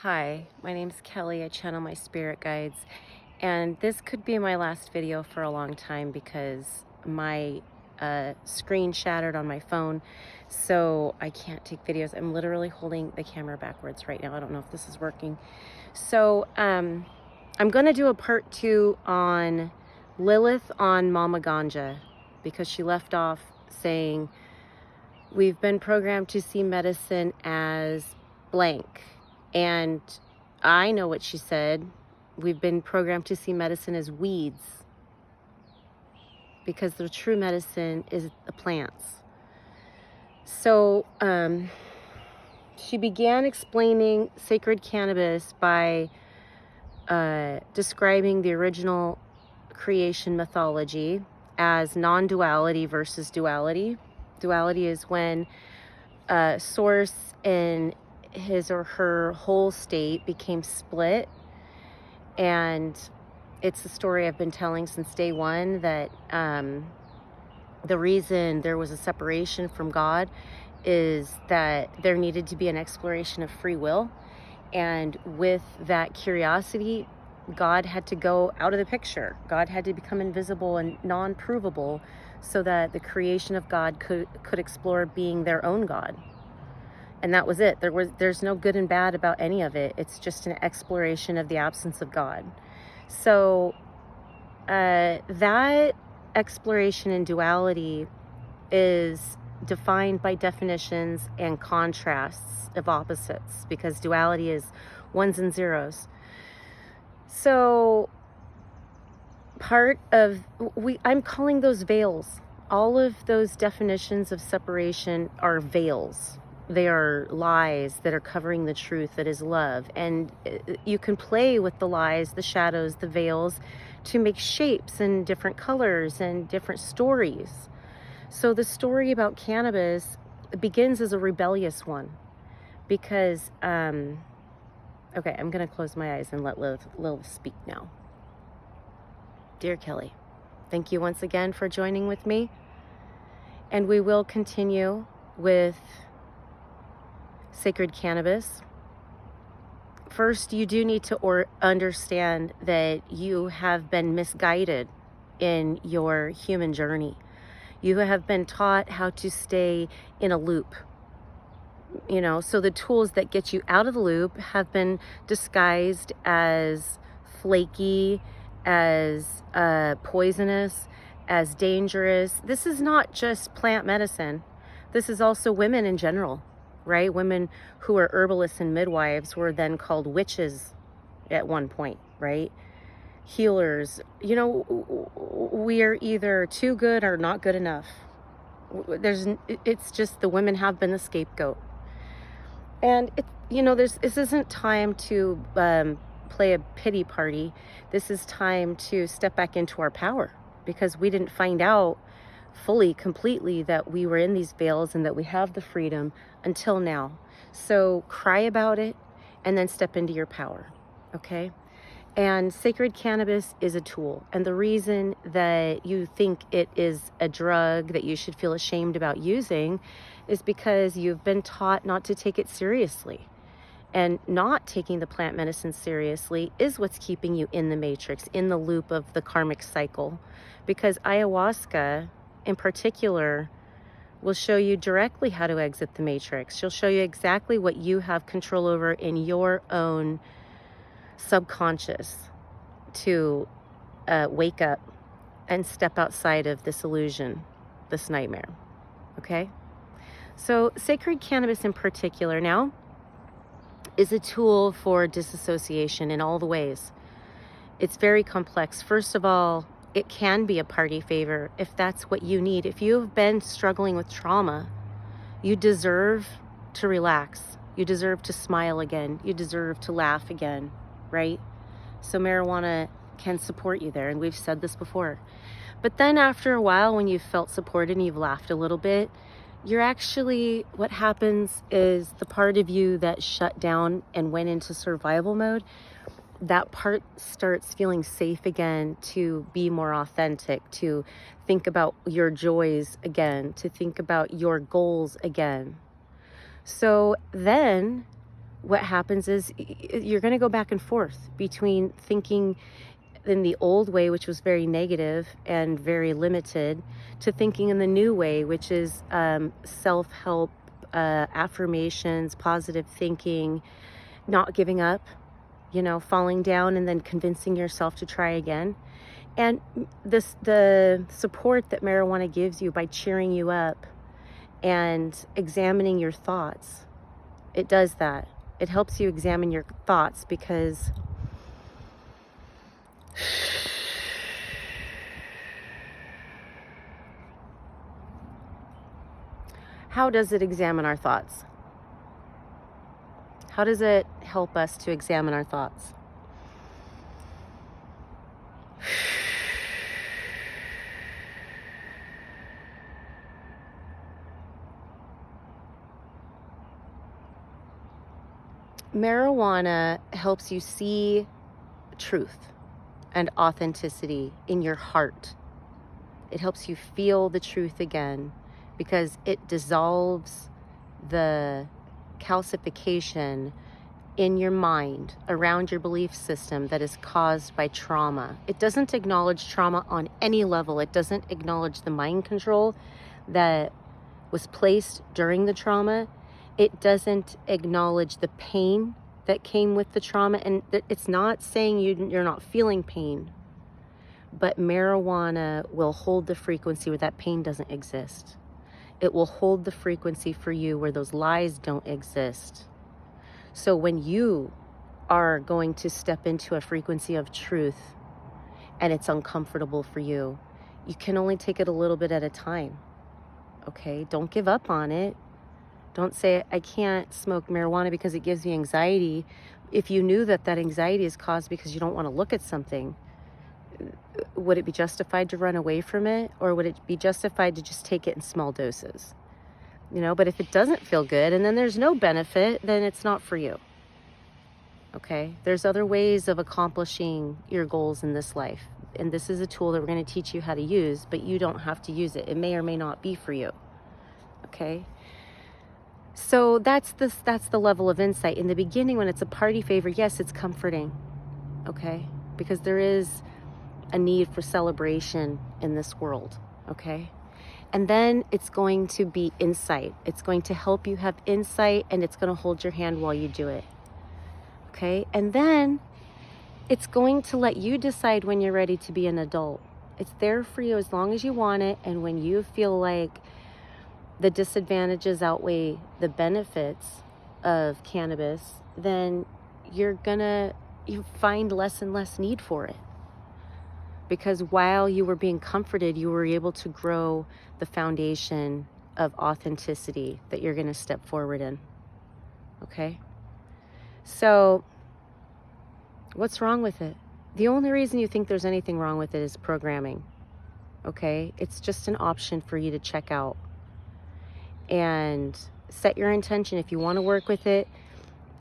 Hi, my name's Kelly. I channel my spirit guides, and this could be my last video for a long time because my screen shattered on my phone, so I can't take videos. I'm literally holding the camera backwards right now. I don't know if this is working. So I'm gonna do a part 2 on Lilith on Mama Ganja, because she left off saying we've been programmed to see medicine as blank. And I know what she said. We've been programmed to see medicine as weeds, because the true medicine is the plants. So she began explaining sacred cannabis by describing the original creation mythology as non-duality versus duality. Duality is when source in his or her whole state became split, and it's the story I've been telling since day one, that the reason there was a separation from God is that there needed to be an exploration of free will, and with that curiosity, God had to go out of the picture. God had to become invisible and non-provable so that the creation of God could explore being their own God. And that was it. There's no good and bad about any of it. It's just an exploration of the absence of God. So that exploration in duality is defined by definitions and contrasts of opposites, because duality is ones and zeros. So I'm calling those veils. All of those definitions of separation are veils. They are lies that are covering the truth that is love. And you can play with the lies, the shadows, the veils to make shapes and different colors and different stories. So the story about cannabis begins as a rebellious one, because, okay, I'm going to close my eyes and let Lilith speak now. Dear Kelly, thank you once again for joining with me. And we will continue with sacred cannabis. First, you do need to understand that you have been misguided in your human journey. You have been taught how to stay in a loop. So the tools that get you out of the loop have been disguised as flaky, as poisonous, as dangerous. This is not just plant medicine. This is also women in general. Right? Women who are herbalists and midwives were then called witches at one point, right? Healers. We are either too good or not good enough. It's just the women have been the scapegoat. And this isn't time to play a pity party. This is time to step back into our power, because we didn't find out fully, completely, that we were in these veils and that we have the freedom until now. So cry about it and then step into your power, okay? And sacred cannabis is a tool. And the reason that you think it is a drug that you should feel ashamed about using is because you've been taught not to take it seriously. And not taking the plant medicine seriously is what's keeping you in the matrix, in the loop of the karmic cycle. Because ayahuasca, in particular, will show you directly how to exit the matrix. She'll show you exactly what you have control over in your own subconscious to wake up and step outside of this illusion, this nightmare. Okay? So sacred cannabis in particular now is a tool for disassociation in all the ways. It's very complex. First of all, it can be a party favor if that's what you need. If you've been struggling with trauma, you deserve to relax. You deserve to smile again. You deserve to laugh again, right? So marijuana can support you there, and we've said this before. But then after a while, when you've felt supported and you've laughed a little bit, what happens is the part of you that shut down and went into survival mode, that part starts feeling safe again, to be more authentic, to think about your joys again, to think about your goals again. So then what happens is you're going to go back and forth between thinking in the old way, which was very negative and very limited, to thinking in the new way, which is self-help, affirmations, positive thinking, not giving up, falling down and then convincing yourself to try again. And the support that marijuana gives you by cheering you up and examining your thoughts, it does that. It helps you examine your thoughts, because how does it examine our thoughts? How does it help us to examine our thoughts? Marijuana helps you see truth and authenticity in your heart. It helps you feel the truth again, because it dissolves the calcification in your mind around your belief system that is caused by trauma. It doesn't acknowledge trauma on any level. It doesn't acknowledge the mind control that was placed during the trauma. It doesn't acknowledge the pain that came with the trauma. And it's not saying you're not feeling pain, but marijuana will hold the frequency where that pain doesn't exist. It will hold the frequency for you where those lies don't exist. So when you are going to step into a frequency of truth and it's uncomfortable for you, you can only take it a little bit at a time. Okay? Don't give up on it. Don't say, I can't smoke marijuana because it gives me anxiety. If you knew that anxiety is caused because you don't want to look at something, would it be justified to run away from it? Or would it be justified to just take it in small doses? But if it doesn't feel good and then there's no benefit, then it's not for you. Okay? There's other ways of accomplishing your goals in this life. And this is a tool that we're going to teach you how to use, but you don't have to use it. It may or may not be for you. Okay? So that's the level of insight. In the beginning, when it's a party favor, yes, it's comforting. Okay? Because there is a need for celebration in this world. Okay? And then it's going to be insight. It's going to help you have insight, and it's going to hold your hand while you do it. Okay? And then it's going to let you decide when you're ready to be an adult. It's there for you as long as you want it. And when you feel like the disadvantages outweigh the benefits of cannabis, then you find less and less need for it. Because while you were being comforted, you were able to grow the foundation of authenticity that you're going to step forward in. Okay? So, what's wrong with it? The only reason you think there's anything wrong with it is programming. Okay? It's just an option for you to check out. And set your intention. If you want to work with it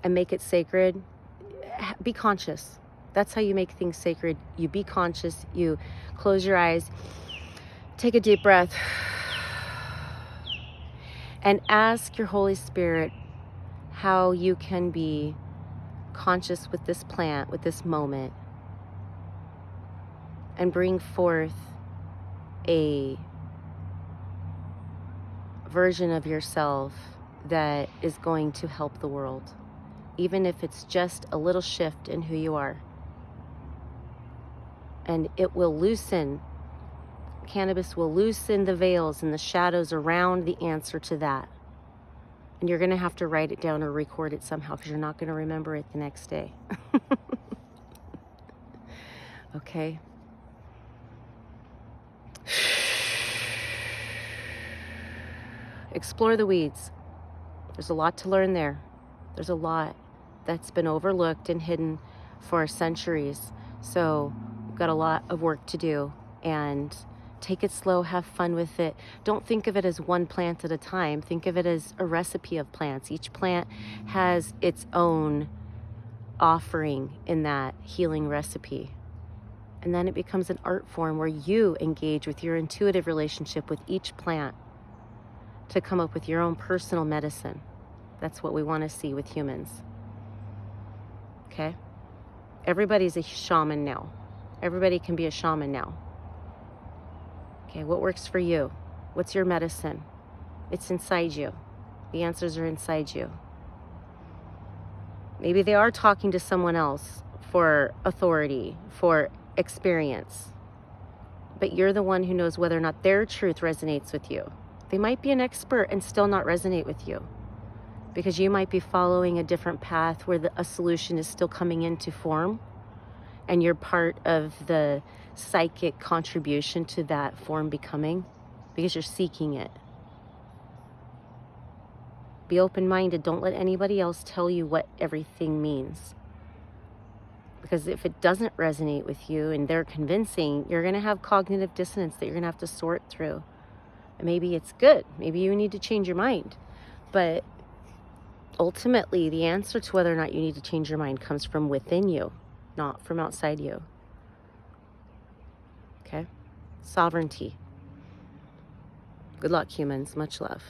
and make it sacred, be conscious. That's how you make things sacred. You be conscious. You close your eyes. Take a deep breath. And ask your Holy Spirit how you can be conscious with this plant, with this moment. And bring forth a version of yourself that is going to help the world. Even if it's just a little shift in who you are. And it will loosen, cannabis will loosen the veils and the shadows around the answer to that. And you're going to have to write it down or record it somehow, because you're not going to remember it the next day. Okay? Explore the weeds. There's a lot to learn there. There's a lot that's been overlooked and hidden for centuries. So we've got a lot of work to do, and take it slow, have fun with it. Don't think of it as one plant at a time. Think of it as a recipe of plants. Each plant has its own offering in that healing recipe. And then it becomes an art form where you engage with your intuitive relationship with each plant to come up with your own personal medicine. That's what we want to see with humans. Okay? Everybody's a shaman now. Everybody can be a shaman now. Okay, what works for you? What's your medicine? It's inside you. The answers are inside you. Maybe they are talking to someone else for authority, for experience. But you're the one who knows whether or not their truth resonates with you. They might be an expert and still not resonate with you, because you might be following a different path where a solution is still coming into form, and you're part of the psychic contribution to that form becoming, because you're seeking it. Be open-minded. Don't let anybody else tell you what everything means. Because if it doesn't resonate with you and they're convincing, you're going to have cognitive dissonance that you're going to have to sort through. And maybe it's good. Maybe you need to change your mind. But ultimately, the answer to whether or not you need to change your mind comes from within you, not from outside you. Okay? Sovereignty. Good luck, humans. Much love.